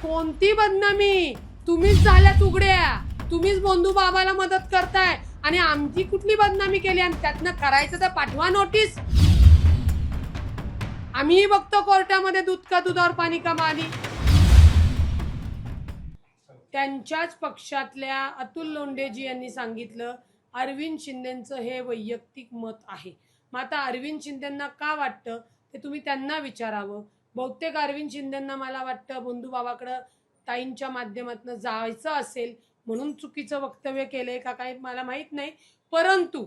कोणती बदनामी? तुम्हीच झाल्यात उघड्या, तुम्हीच बंधू बाबाला मदत करताय आणि आमची कुठली बदनामी केली? आणि त्यातनं करायचं तर पाठवा नोटीस. आम्ही बघतो कोर्टामध्ये दूध का दुधावर पाणी का पाणी. त्यांच्याच पक्षातल्या अतुल लोंढेजी यांनी सांगितलं अरविंद शिंदेचं हे वैयक्तिक मत आहे. मग आता अरविंद शिंदेंना का वाटतं ते तुम्ही त्यांना विचारावं. बहुतेक अरविंद शिंदेंना मला वाटतं बंधू बाबाकडं ताईंच्या माध्यमातून जायचं असेल म्हणून चुकीचं वक्तव्य केलंय का काय मला माहित नाही. परंतु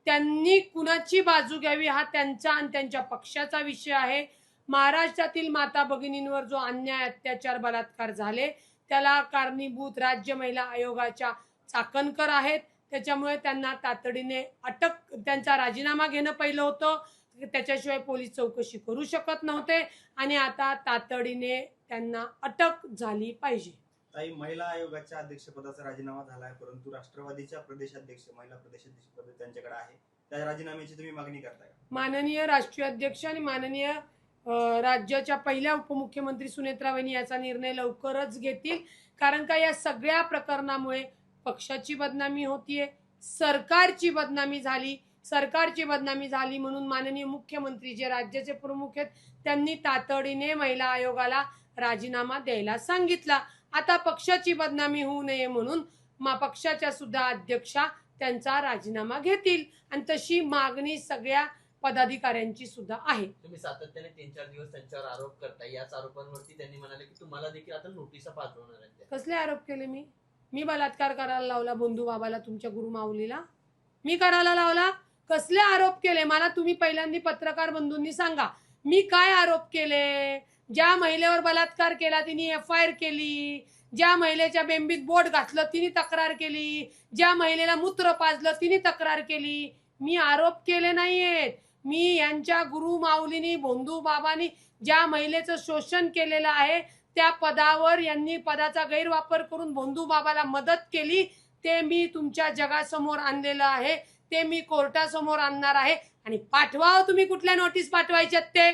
त्यांनी कुणाची बाजू घ्यावी हा त्यांचा आणि त्यांच्या पक्षाचा विषय आहे. महाराष्ट्रातील माता भगिनींवर जो अन्याय अत्याचार बलात्कार झाले त्याला कारणीभूत राज्य महिला आयोगाच्या चाकणकर आहेत. त्याच्यामुळे त्यांना तातडीने अटक, त्यांचा राजीनामा घेणं पहिलं होतं, त्याच्याशिवाय पोलीस चौकशी करू शकत नव्हते आणि आता तातडीने त्यांना अटक झाली पाहिजे. ताई, महिला आयोगाच्या अध्यक्षपदाचा राजीनामा झालाय, परंतु राष्ट्रवादीच्या प्रदेशाध्यक्ष महिला प्रदेशाध्यक्ष पद त्यांच्याकडे आहे. त्या राजीनाम्याची तुम्ही मागणी करताय? माननीय राष्ट्रीय अध्यक्ष आणि माननीय राज्याच्या पहिल्या उपमुख्यमंत्री सुनेत्रा वहिनी याचा निर्णय लवकरच घेतील. कारण का या सगळ्या प्रकरणामुळे पक्षाची बदनामी होतीये, सरकारची बदनामी झाली म्हणून माननीय मुख्यमंत्री जे राज्याचे प्रमुख आहेत त्यांनी तातडीने महिला आयोगाला राजीनामा द्यायला सांगितला. आता पक्षाची बदनामी होऊ नये म्हणून पक्षाच्या सुद्धा अध्यक्षा त्यांचा राजीनामा घेतील आणि तशी मागणी सगळ्या पदाधिकाऱ्यांची सुद्धा आहे. तुम्ही सातत्याने 3-4 दिवस त्यांच्यावर आरोप करताय. याच आरोपांवरती त्यांनी म्हणाले की तुम्हाला देखील आता नोटिसा पाठवणार आहेत. कसले आरोप केले? मी बलात्कार करायला लावला बंधू बाबाला, तुमच्या गुरु माऊलीला मी करायला लावला? कसले आरोप केले मला तुम्ही पहिल्यांदा पत्रकार बंधूंनी सांगा. मी काय आरोप केले? ज्या महिलेवर बलात्कार केला तिने FIR केली, ज्या महिलेच्या बेंबीत बोट घातलं तिने तक्रार केली, ज्या महिलेला मूत्र पाजलं तिने तक्रार केली. मी आरोप केले नाहीयेत. मी यांच्या गुरु माऊलीनी बंधू बाबांनी ज्या महिलेचं शोषण केलेलं आहे त्या पदावर यांनी पदाचा गैरवापर करून बंधू बाबाला मदत केली ते मी तुमच्या जगासमोर आणलेलं आहे, ते मी कोर्टासमोर आणणार आहे. आणि पाठवा, तुम्ही कुठल्या नोटीस पाठवायच्यात ते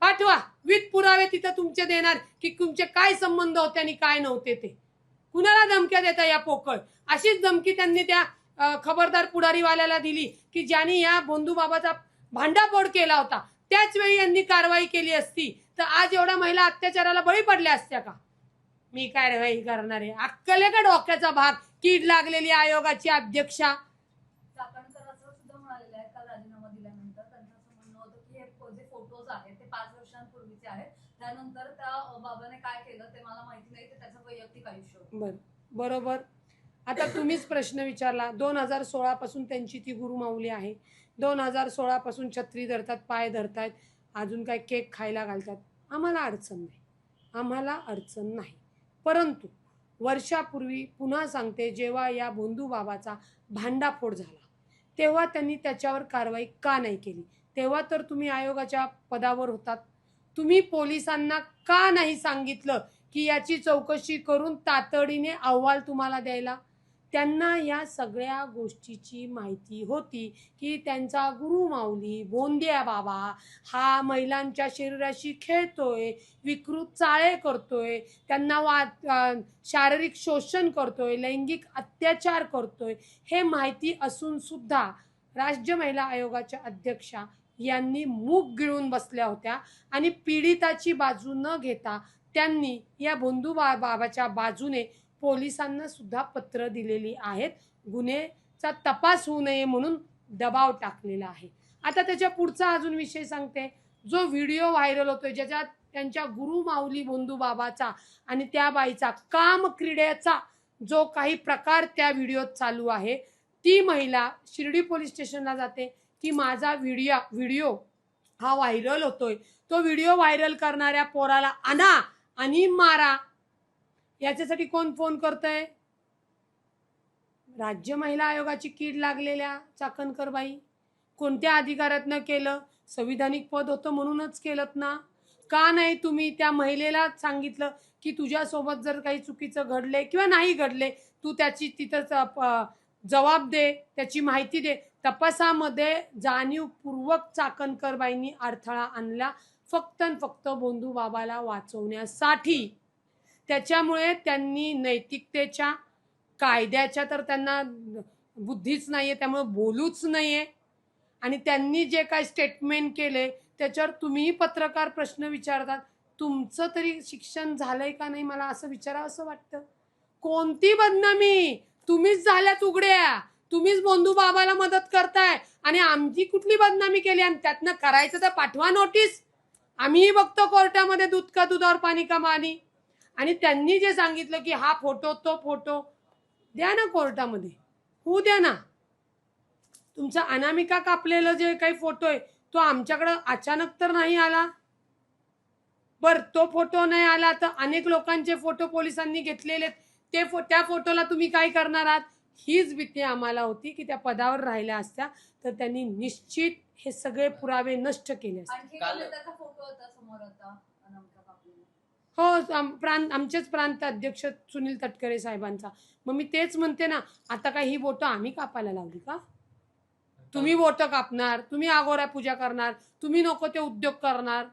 पाठवा, विथ पुरावे तिथं तुमचे देणार की तुमचे काय संबंध होते आणि काय नव्हते ते. कुणाला धमक्या देता या पोकळ? अशीच धमकी त्यांनी त्या खबरदार पुढारीवाल्याला दिली की ज्यांनी या बंधू बाबाचा भांडाफोड केला होता. त्याच वेळी यांनी कारवाई केली असती तर आज एवढ्या महिला अत्याचाराला बळी पडल्या असत्या का? मी कारवाई करणार आहे. अक्कल आहे का डोक्याचा भाग? कीड लागलेली आयोगाची अध्यक्षा. चाकणकरांचं सुद्धा म्हणालेलं आहे काल राजीनामा दिल्यानंतर त्यांचं असं म्हणणं होतं की हे जे फोटोज आहेत ते 5 वर्षांपूर्वीचे आहेत, त्यानंतर त्या बाबाने काय केलं ते मला माहिती नाही, ते त्याचं वैयक्तिक आयुष्य होतं. बरोबर. आता तुम्हीच प्रश्न विचारला. 2016 पासून त्यांची ती गुरु माऊली आहे. 2016 पासून छत्री धरतात, पाय धरतात, अजून काय केक खायला घालतात. आम्हाला अडचण नाही. परंतु वर्षापूर्वी पुन्हा सांगते, जेव्हा या बंधू बाबाचा भांडाफोड झाला तेव्हा त्यांनी त्याच्यावर कारवाई का नाही केली? तेव्हा तर तुम्ही आयोगाच्या पदावर होतात. तुम्ही पोलिसांना का नाही सांगितलं की याची चौकशी करून तातडीने अहवाल तुम्हाला द्यायला? त्यांना या सगळ्या गोष्टीची माहिती होती की त्यांचा गुरु माऊली बोंद्या बाबा हा महिलांच्या शरीराशी खेळतोय, विकृत चाळे करतोय, त्यांना शारीरिक शोषण करतोय, लैंगिक अत्याचार करतोय. हे माहिती असून सुद्धा राज्य महिला आयोगाच्या अध्यक्षा यांनी मूग गिळून बसल्या होत्या आणि पीडिताची बाजू न घेता त्यांनी या बंधू बाबाच्या बाजूने पोलिसांना सुद्धा पत्र दिलेली आहेत. गुन्ह्याचा तपास होऊ नये म्हणून दबाव टाकलेला आहे. आता त्याच्या पुढचा अजून विषय सांगते. जो व्हिडिओ व्हायरल होतोय ज्याच्यात त्यांच्या गुरु माऊली बंधू बाबाचा आणि त्या बाईचा काम क्रीडेचा जो काही प्रकार त्या व्हिडिओत चालू आहे, ती महिला शिर्डी पोलीस स्टेशनला जाते की माझा व्हिडिओ हा व्हायरल होतोय, तो व्हिडिओ व्हायरल करणाऱ्या पोराला आणा आणि मारा. याच्यासाठी कोण फोन करतय? राज्य महिला आयोगाची कीड लागलेल्या चाकणकर बाई. कोणत्या अधिकारातनं केलं? संविधानिक पद होतं म्हणूनच केलं ना? का नाही तुम्ही त्या महिलेला सांगितलं की तुझ्यासोबत जर काही चुकीचं घडले किंवा नाही घडले तू त्याची तिथं जबाब दे, त्याची माहिती दे. तपासामध्ये जाणीवपूर्वक चाकणकर बाईंनी अडथळा आणला फक्त बंधू बाबाला वाचवण्यासाठी. त्याच्यामुळे त्यांनी नैतिकतेच्या, कायद्याच्या तर त्यांना बुद्धीच नाहीये, त्यामुळे बोलूच नाहीये. आणि त्यांनी जे काय स्टेटमेंट केले त्याच्यावर तुम्हीही पत्रकार प्रश्न विचारतात. तुमचं तरी शिक्षण झालंय का नाही मला असं विचारावं असं वाटतं. कोणती बदनामी? तुम्हीच झाल्यात उघड्या, तुम्हीच बंधू बाबाला मदत करताय आणि आमची कुठली बदनामी केली? आणि त्यातनं करायचं तर पाठवा नोटीस, आम्हीही बघतो कोर्टामध्ये दूध का दुधावर पाणी का पाणी. आणि त्यांनी जे सांगितलं की हा फोटो तो फोटो, द्या ना कोर्टामध्ये, होऊ द्या ना. तुमचा अनामिका कापलेलं जे काही फोटो आहे तो आमच्याकडं अचानक तर नाही आला. बर, तो फोटो नाही आला तर अनेक लोकांचे फोटो पोलिसांनी घेतलेले, त्या फोटोला तुम्ही काय करणार आहात? हीच भीती आम्हाला होती की त्या पदावर राहिल्या असत्या तर त्यांनी निश्चित हे सगळे पुरावे नष्ट केले असते. आणखी काल- त्याचा फोटो होता समोर होता अनामिका कापलेला. हो, आमचेच प्रांत अध्यक्ष सुनील तटकरे साहेबांचा. मग मी तेच म्हणते ना, आता काय ही बोटं आम्ही कापायला लावली का? तुम्ही बोटं कापणार, तुम्ही आगोऱ्या पूजा करणार, तुम्ही नको ते उद्योग करणार,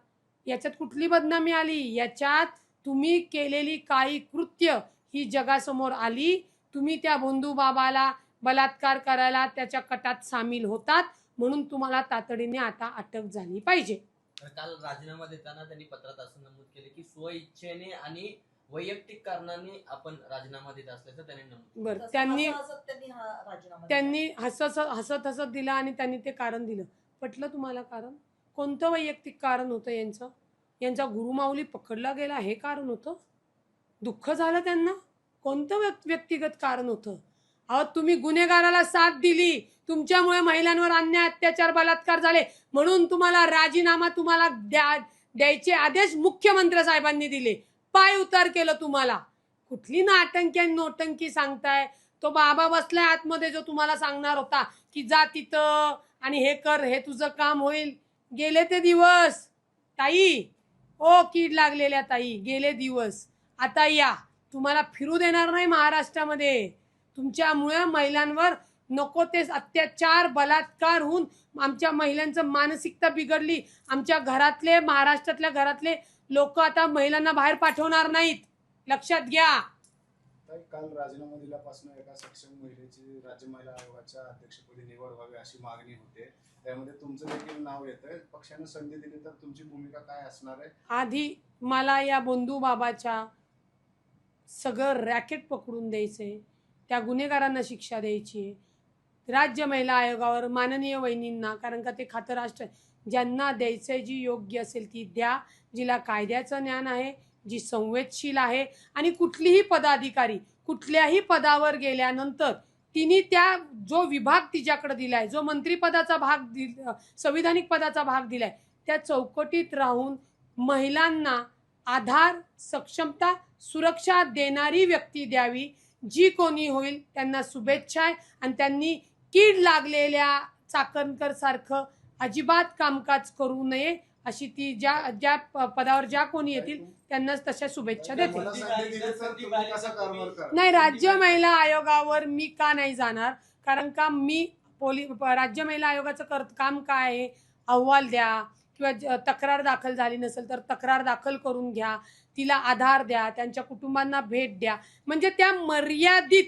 याच्यात कुठली बदनामी आली? याच्यात तुम्ही केलेली काही कृत्य ही जगासमोर आली. तुम्ही त्या बंधू बाबाला बलात्कार करायला त्याच्या कटात सामील होतात, म्हणून तुम्हाला तातडीने आता अटक झाली पाहिजे. काल राजीनामा देताना त्यांनी पत्रात असं नमूद केले की स्वइच्छेने आणि वैयक्तिक कारणाने आपण राजीनामा देत असल्याचं त्यांनी नमूद केलं. बरं, तसं त्यांनी हसत त्यांनी हा राजीनामा दिला. त्यांनी हसत हसत दिला आणि त्यांनी ते कारण दिलं. पटलं तुम्हाला कारण? कोणतं वैयक्तिक कारण होतं यांचं? यांचा गुरुमाऊली पकडला गेला हे कारण होतं? दुःख झालं त्यांना? कोणतं व्यक्तिगत कारण होतं? अहो, तुम्ही गुन्हेगाराला साथ दिली, तुमच्यामुळे महिलांवर अन्याय अत्याचार बलात्कार झाले, म्हणून तुम्हाला राजीनामा तुम्हाला द्यायचे आदेश मुख्यमंत्री साहेबांनी दिले, पाय उतार केलं तुम्हाला. कुठली नाटंकी आणि नोटंकी सांगताय? तो बाबा बसलाय आतमध्ये जो तुम्हाला सांगणार होता की जा तिथं आणि हे कर, हे तुझं काम होईल. गेले ते दिवस ताई, ओ कीड लागलेल्या ताई, गेले दिवस. आता या, तुम्हाला फिरू देणार नाही महाराष्ट्रामध्ये. तुमच्यामुळे महिलांवर नको ते अत्याचार बलात्कार होऊन आमच्या महिलांचं मानसिकता बिघडली. आमच्या घरातले, महाराष्ट्रातल्या घरातले लोक आता महिलांना बाहेर पाठवणार नाहीत, लक्षात घ्या. काल राजीनामा दिल्यापासून एका सक्षम महिलेची राज्य महिला आयोगाच्या अध्यक्षपदी निवड व्हावी अशी मागणी होते, त्यामध्ये तुमचं देखील नाव येतंय. पक्षाने संधी दिली तर तुमची भूमिका काय असणार आहे? आधी मला या बंधू बाबाच्या सगळं रॅकेट पकडून द्यायचंय, त्या गुन्हेगारांना शिक्षा द्यायची आहे. राज्य महिला आयोगावर माननीय वहिनींना, कारण का ते खातं राष्ट्र, ज्यांना द्यायचंय जी योग्य असेल ती द्या, जिला कायद्याचं ज्ञान आहे, जी संवेदशील आहे. आणि कुठलीही पदाधिकारी कुठल्याही पदावर गेल्यानंतर तिने त्या जो विभाग तिच्याकडे दिलाय, जो मंत्रिपदाचा भाग संविधानिक पदाचा भाग दिलाय, त्या चौकटीत राहून महिलांना आधार, सक्षमता, सुरक्षा देणारी व्यक्ती द्यावी. जी कोणी होईल त्यांना शुभेच्छा आहे. आणि त्यांनी कीड लागलेल्या चाकणकर सारखं अजिबात कामकाज करू नये अशी ती ज्या पदावर ज्या कोणी येतील त्यांनाच तशा शुभेच्छा देते. मला संधी दिली तर तुम्ही कसा कारभार करा? नाही, राज्य महिला आयोगावर मी का नाही जाणार? कारण का मी राज्य महिला आयोगाचं काम काय आहे? अहवाल द्या, किंवा तक्रार दाखल झाली नसेल तर तक्रार दाखल करून घ्या, तिला आधार द्या, त्यांच्या कुटुंबांना भेट द्या. म्हणजे त्या मर्यादित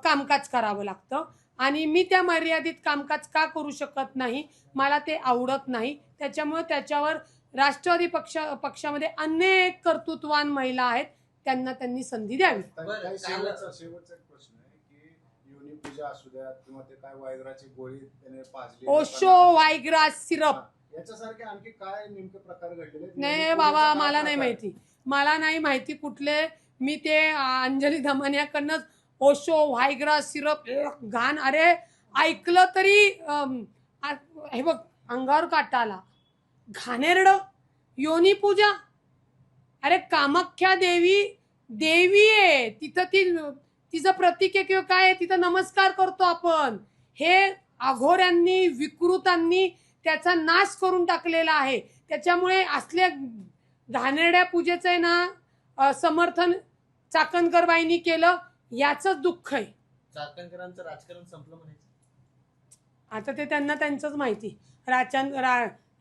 कामकाज करावं लागतं. आणि मी त्या मर्यादित कामकाज का करू शकत नाही? मला ते आवडत नाही. त्याच्यामुळे त्याच्यावर राष्ट्रवादी पक्षामध्ये अनेक कर्तृत्ववान महिला आहेत, त्यांनी संधी द्यावी. बरं, शेवटचा एक प्रश्न आहे की योनी पूजा असू द्या किंवा ते काय वायग्राची गोळी त्याने पाजली, ओशो वायग्रा सिरप, याच्यासारखे आणखी काय नेमके प्रकार घडलेले आहेत? नाही योनी बाबा, पूजेचा मला काय नाही प्रकार? माहिती. मला नाही माहिती कुठले. मी ते अंजली दमानियाकडनंच ओशो व्हायग्रा सिरप घाण, अरे ऐकलं तरी हे बघ अंगावर काटा आला. घाणेरडं योनी पूजा. अरे कामाख्या देवी आहे तिथं, तिचं प्रतीक आहे किंवा काय आहे, तिथं नमस्कार करतो आपण. हे अघोऱ्यांनी, विकृतांनी त्याचा नाश करून टाकलेला आहे. त्याच्यामुळे असल्या घाणेरड्या पूजेचं आहे ना समर्थन चाकणकरबाईंनी केलं, याचंच दुःख आहे. चाकणकरांचं राजकारण संपलं म्हणायचं. आता ते त्यांना त्यांचंच माहिती.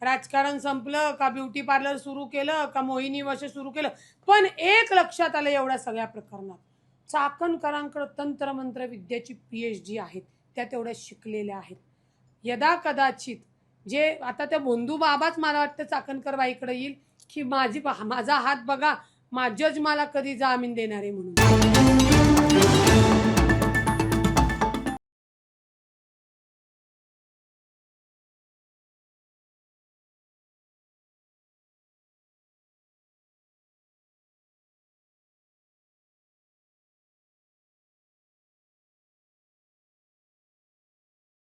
राजकारण संपलं का ब्युटी पार्लर सुरू केलं का मोहिनी वश सुरू केलं, पण एक लक्षात आलं एवढ्या सगळ्या प्रकरणात, चाकणकरांकडे तंत्रमंत्र विद्याची PhD आहेत, त्या तेवढ्या शिकलेल्या आहेत. यदा कदाचित जे आता त्या भोंदू बाबाच मला वाटतं चाकणकर बाईकडे येईल की माझा हात बघा, जज मला कधी जामीन देणार आहे म्हणून.